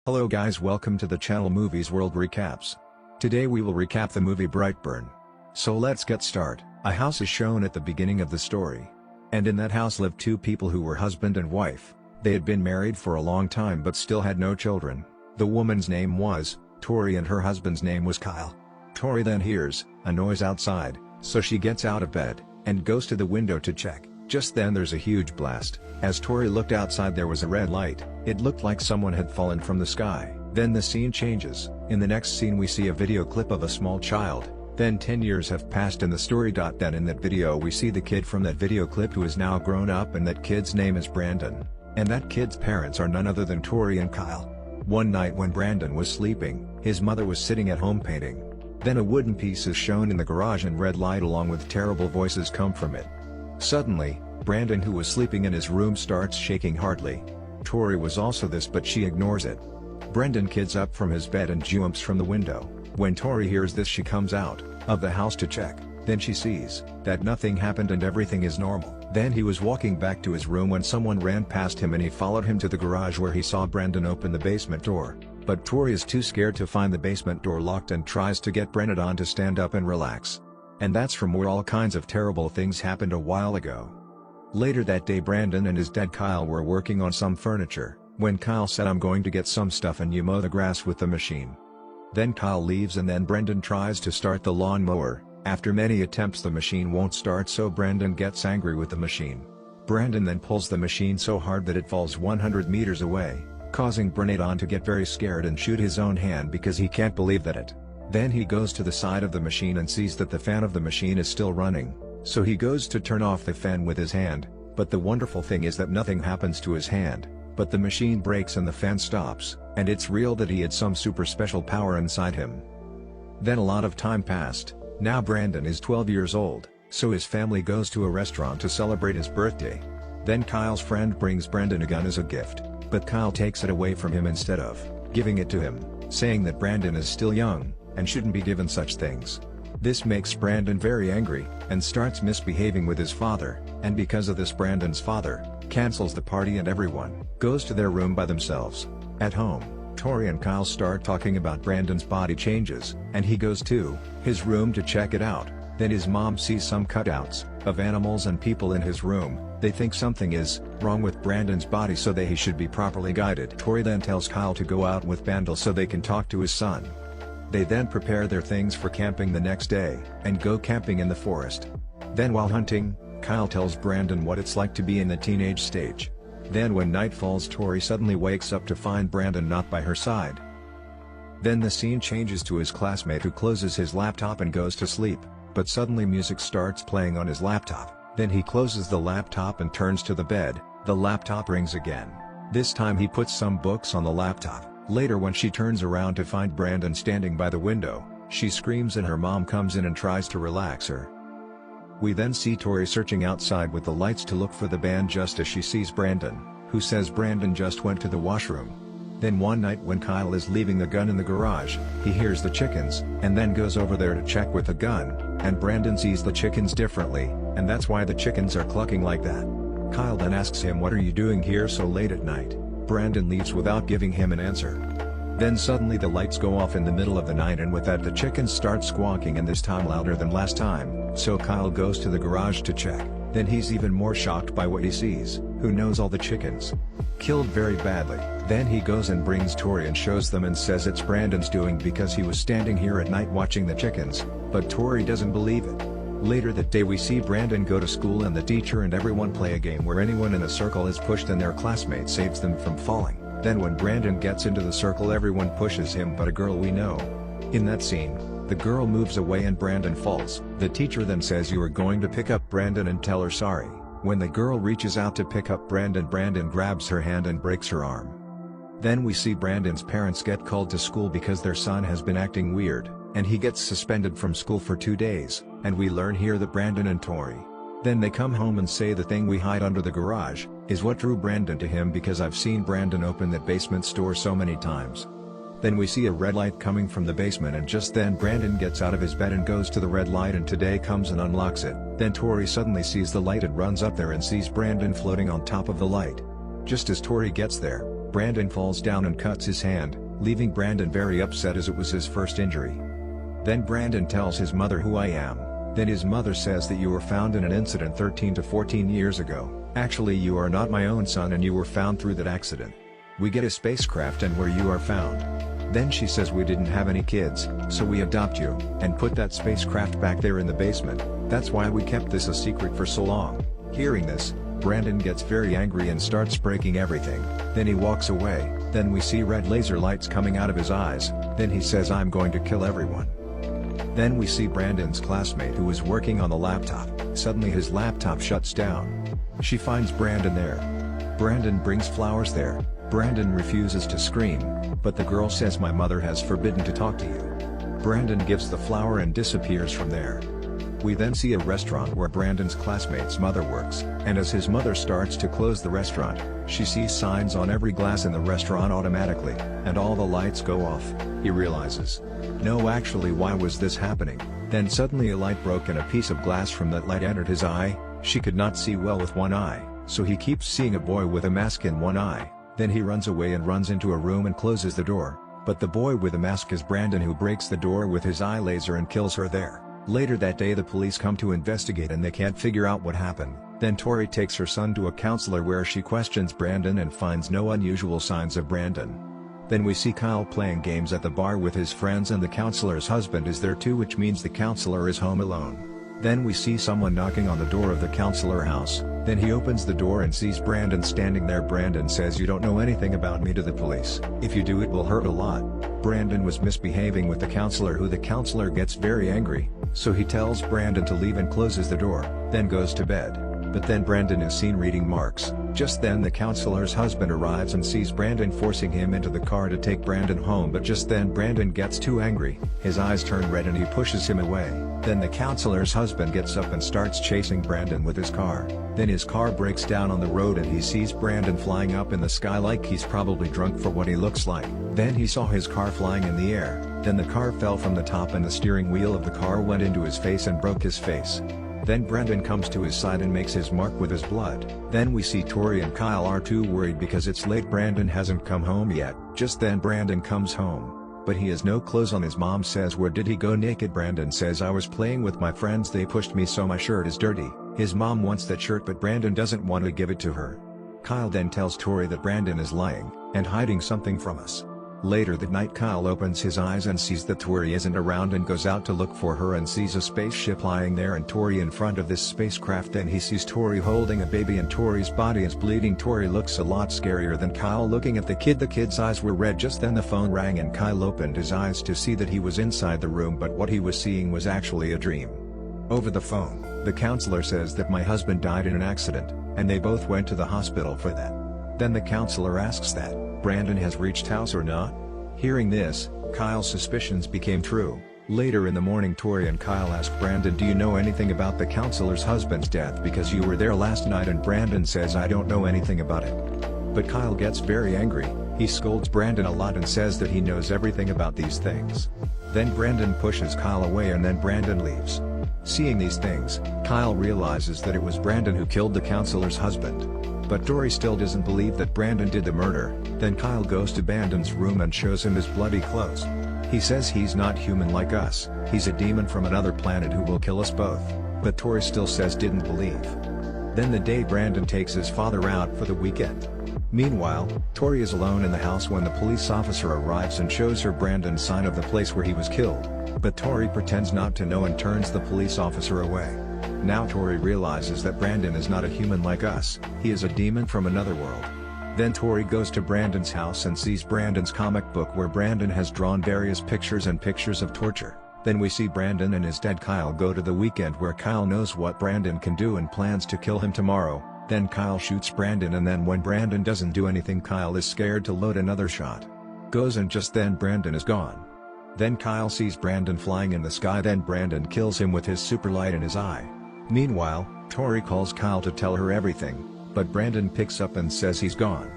Hello guys, welcome to the channel Movies World Recaps. Today we will recap the movie Brightburn. So let's get started. A house is shown at the beginning of the story. And in that house lived two people who were husband and wife. They had been married for a long time but still had no children. The woman's name was Tori and her husband's name was Kyle. Tori then hears a noise outside, so she gets out of bed and goes to the window to check. Just then there's a huge blast. As Tori looked outside there was a red light. It looked like someone had fallen from the sky. Then the scene changes. In the next scene we see a video clip of a small child. Then 10 years have passed in the story. Then in that video we see the kid from that video clip who is now grown up, and that kid's name is Brandon. And that kid's parents are none other than Tori and Kyle. One night when Brandon was sleeping, his mother was sitting at home painting. Then a wooden piece is shown in the garage and red light along with terrible voices come from it. Suddenly, Brandon, who was sleeping in his room, starts shaking hardly. Tori was also this, but she ignores it. Brandon gets up from his bed and jumps from the window. When Tori hears this she comes out of the house to check. Then she sees that nothing happened and everything is normal. Then he was walking back to his room when someone ran past him and he followed him to the garage where he saw Brandon open the basement door. But Tori is too scared to find the basement door locked and tries to get Brandon on to stand up and relax. And that's from where all kinds of terrible things happened a while ago. Later that day Brandon and his dad Kyle were working on some furniture, when Kyle said, "I'm going to get some stuff and you mow the grass with the machine." Then Kyle leaves and then Brandon tries to start the lawnmower. After many attempts the machine won't start, so Brandon gets angry with the machine. Brandon then pulls the machine so hard that it falls 100 meters away, causing Brandon to get very scared and shoot his own hand because he can't believe that it. Then he goes to the side of the machine and sees that the fan of the machine is still running, so he goes to turn off the fan with his hand, but the wonderful thing is that nothing happens to his hand, but the machine breaks and the fan stops, and it's real that he had some super special power inside him. Then a lot of time passed. Now Brandon is 12 years old, so his family goes to a restaurant to celebrate his birthday. Then Kyle's friend brings Brandon a gun as a gift, but Kyle takes it away from him instead of giving it to him, saying that Brandon is still young and shouldn't be given such things. This makes Brandon very angry, and starts misbehaving with his father, and because of this Brandon's father cancels the party and everyone goes to their room by themselves. At home, Tori and Kyle start talking about Brandon's body changes, and he goes to his room to check it out. Then his mom sees some cutouts of animals and people in his room. They think something is wrong with Brandon's body, so that he should be properly guided. Tori then tells Kyle to go out with Brandon so they can talk to his son. They then prepare their things for camping the next day, and go camping in the forest. Then while hunting, Kyle tells Brandon what it's like to be in the teenage stage. Then when night falls Tori suddenly wakes up to find Brandon not by her side. Then the scene changes to his classmate who closes his laptop and goes to sleep, but suddenly music starts playing on his laptop. Then he closes the laptop and turns to the bed. The laptop rings again. This time he puts some books on the laptop. Later when she turns around to find Brandon standing by the window, she screams and her mom comes in and tries to relax her. We then see Tori searching outside with the lights to look for the band just as she sees Brandon, who says Brandon just went to the washroom. Then one night when Kyle is leaving the gun in the garage, he hears the chickens, and then goes over there to check with the gun, and Brandon sees the chickens differently, and that's why the chickens are clucking like that. Kyle then asks him, "What are you doing here so late at night?" Brandon leaves without giving him an answer. Then suddenly the lights go off in the middle of the night, and with that the chickens start squawking, and this time louder than last time, so Kyle goes to the garage to check. Then he's even more shocked by what he sees. Who knows, all the chickens killed very badly. Then he goes and brings Tori and shows them and says it's Brandon's doing because he was standing here at night watching the chickens, but Tori doesn't believe it. Later that day we see Brandon go to school and the teacher and everyone play a game where anyone in a circle is pushed and their classmate saves them from falling. Then when Brandon gets into the circle everyone pushes him but a girl we know. In that scene, the girl moves away and Brandon falls. The teacher then says you are going to pick up Brandon and tell her sorry. When the girl reaches out to pick up Brandon, Brandon grabs her hand and breaks her arm. Then we see Brandon's parents get called to school because their son has been acting weird, and he gets suspended from school for 2 days, and we learn here that Brandon and Tori. Then they come home and say the thing we hide under the garage is what drew Brandon to him because I've seen Brandon open that basement store so many times. Then we see a red light coming from the basement, and just then Brandon gets out of his bed and goes to the red light, and today comes and unlocks it. Then Tori suddenly sees the light and runs up there and sees Brandon floating on top of the light. Just as Tori gets there, Brandon falls down and cuts his hand, leaving Brandon very upset as it was his first injury. Then Brandon tells his mother who I am. Then his mother says that you were found in an incident 13 to 14 years ago. Actually, you are not my own son and you were found through that accident. We get a spacecraft and where you are found. Then she says we didn't have any kids, so we adopt you, and put that spacecraft back there in the basement. That's why we kept this a secret for so long. Hearing this, Brandon gets very angry and starts breaking everything. Then he walks away. Then we see red laser lights coming out of his eyes. Then he says I'm going to kill everyone. Then we see Brandon's classmate who was working on the laptop. Suddenly his laptop shuts down. She finds Brandon there. Brandon brings flowers there. Brandon refuses to scream, but the girl says my mother has forbidden to talk to you. Brandon gives the flower and disappears from there. We then see a restaurant where Brandon's classmate's mother works, and as his mother starts to close the restaurant, she sees signs on every glass in the restaurant automatically, and all the lights go off. He realizes, no, actually, why was this happening? Then suddenly a light broke and a piece of glass from that light entered his eye. She could not see well with one eye, so he keeps seeing a boy with a mask in one eye. Then he runs away and runs into a room and closes the door, but the boy with a mask is Brandon, who breaks the door with his eye laser and kills her there. Later that day the police come to investigate and they can't figure out what happened. Then Tori takes her son to a counselor where she questions Brandon and finds no unusual signs of Brandon. Then we see Kyle playing games at the bar with his friends and the counselor's husband is there too, which means the counselor is home alone. Then we see someone knocking on the door of the counselor house. Then he opens the door and sees Brandon standing there. Brandon says, you don't know anything about me to the police. If you do, it will hurt a lot. Brandon was misbehaving with the counselor, who the counselor gets very angry, so he tells Brandon to leave and closes the door, then goes to bed. But then Brandon is seen reading Marx. Just then the counselor's husband arrives and sees Brandon forcing him into the car to take Brandon home, but just then Brandon gets too angry, his eyes turn red and he pushes him away. Then the counselor's husband gets up and starts chasing Brandon with his car. Then his car breaks down on the road and he sees Brandon flying up in the sky like he's probably drunk for what he looks like. Then he saw his car flying in the air. Then the car fell from the top and the steering wheel of the car went into his face and broke his face. Then Brandon comes to his side and makes his mark with his blood. Then we see Tori and Kyle are too worried because it's late. Brandon hasn't come home yet. Just then Brandon comes home, but he has no clothes on. His mom says, where did he go naked? Brandon says, I was playing with my friends, they pushed me so my shirt is dirty. His mom wants that shirt but Brandon doesn't want to give it to her. Kyle then tells Tori that Brandon is lying and hiding something from us. Later that night Kyle opens his eyes and sees that Tori isn't around and goes out to look for her and sees a spaceship lying there and Tori in front of this spacecraft. Then he sees Tori holding a baby and Tori's body is bleeding. Tori looks a lot scarier than Kyle looking at the kid. The kid's eyes were red. Just then the phone rang and Kyle opened his eyes to see that he was inside the room, but what he was seeing was actually a dream. Over the phone, the counselor says that my husband died in an accident, and they both went to the hospital for that. Then the counselor asks that Brandon has reached house or not. Hearing this, Kyle's suspicions became true. Later in the morning Tori and Kyle ask Brandon, do you know anything about the counselor's husband's death because you were there last night? And Brandon says, I don't know anything about it. But Kyle gets very angry. He scolds Brandon a lot and says that he knows everything about these things. Then Brandon pushes Kyle away and then Brandon leaves. Seeing these things, Kyle realizes that it was Brandon who killed the counselor's husband. But Tori still doesn't believe that Brandon did the murder. Then Kyle goes to Brandon's room and shows him his bloody clothes. He says he's not human like us, he's a demon from another planet who will kill us both. But Tori still says didn't believe. Then the day Brandon takes his father out for the weekend. Meanwhile, Tori is alone in the house when the police officer arrives and shows her Brandon's sign of the place where he was killed. But Tori pretends not to know and turns the police officer away. Now Tori realizes that Brandon is not a human like us, he is a demon from another world. Then Tori goes to Brandon's house and sees Brandon's comic book where Brandon has drawn various pictures and pictures of torture. Then we see Brandon and his dad Kyle go to the weekend where Kyle knows what Brandon can do and plans to kill him tomorrow. Then Kyle shoots Brandon and then when Brandon doesn't do anything Kyle is scared to load another shot. Goes and just then Brandon is gone. Then Kyle sees Brandon flying in the sky. Then Brandon kills him with his super light in his eye. Meanwhile, Tori calls Kyle to tell her everything, but Brandon picks up and says he's gone.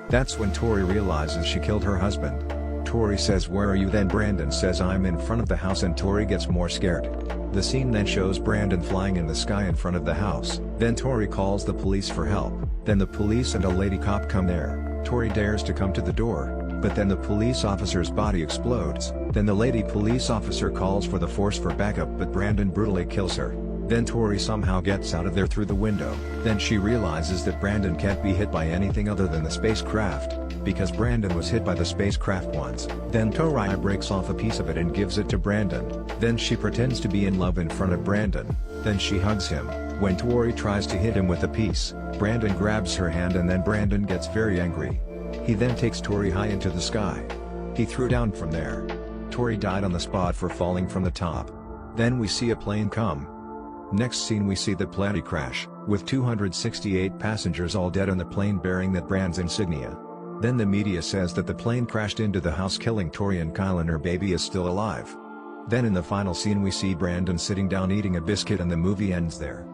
That's when Tori realizes she killed her husband. Tori says, where are you? Then Brandon says, I'm in front of the house, and Tori gets more scared. The scene then shows Brandon flying in the sky in front of the house. Then Tori calls the police for help. Then the police and a lady cop come there. Tori dares to come to the door, but then the police officer's body explodes. Then the lady police officer calls for the force for backup, but Brandon brutally kills her. Then Tori somehow gets out of there through the window. Then she realizes that Brandon can't be hit by anything other than the spacecraft, because Brandon was hit by the spacecraft once. Then Tori breaks off a piece of it and gives it to Brandon. Then she pretends to be in love in front of Brandon. Then she hugs him. When Tori tries to hit him with a piece, Brandon grabs her hand and then Brandon gets very angry. He then takes Tori high into the sky. He threw down from there. Tori died on the spot for falling from the top. Then we see a plane come. Next scene we see the plane crash, with 268 passengers all dead on the plane bearing that brand's insignia. Then the media says that the plane crashed into the house killing Tori and Kyle and her baby is still alive. Then in the final scene we see Brandon sitting down eating a biscuit and the movie ends there.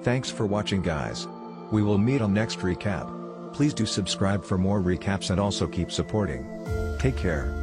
Thanks for watching guys. We will meet on next recap. Please do subscribe for more recaps and also keep supporting. Take care.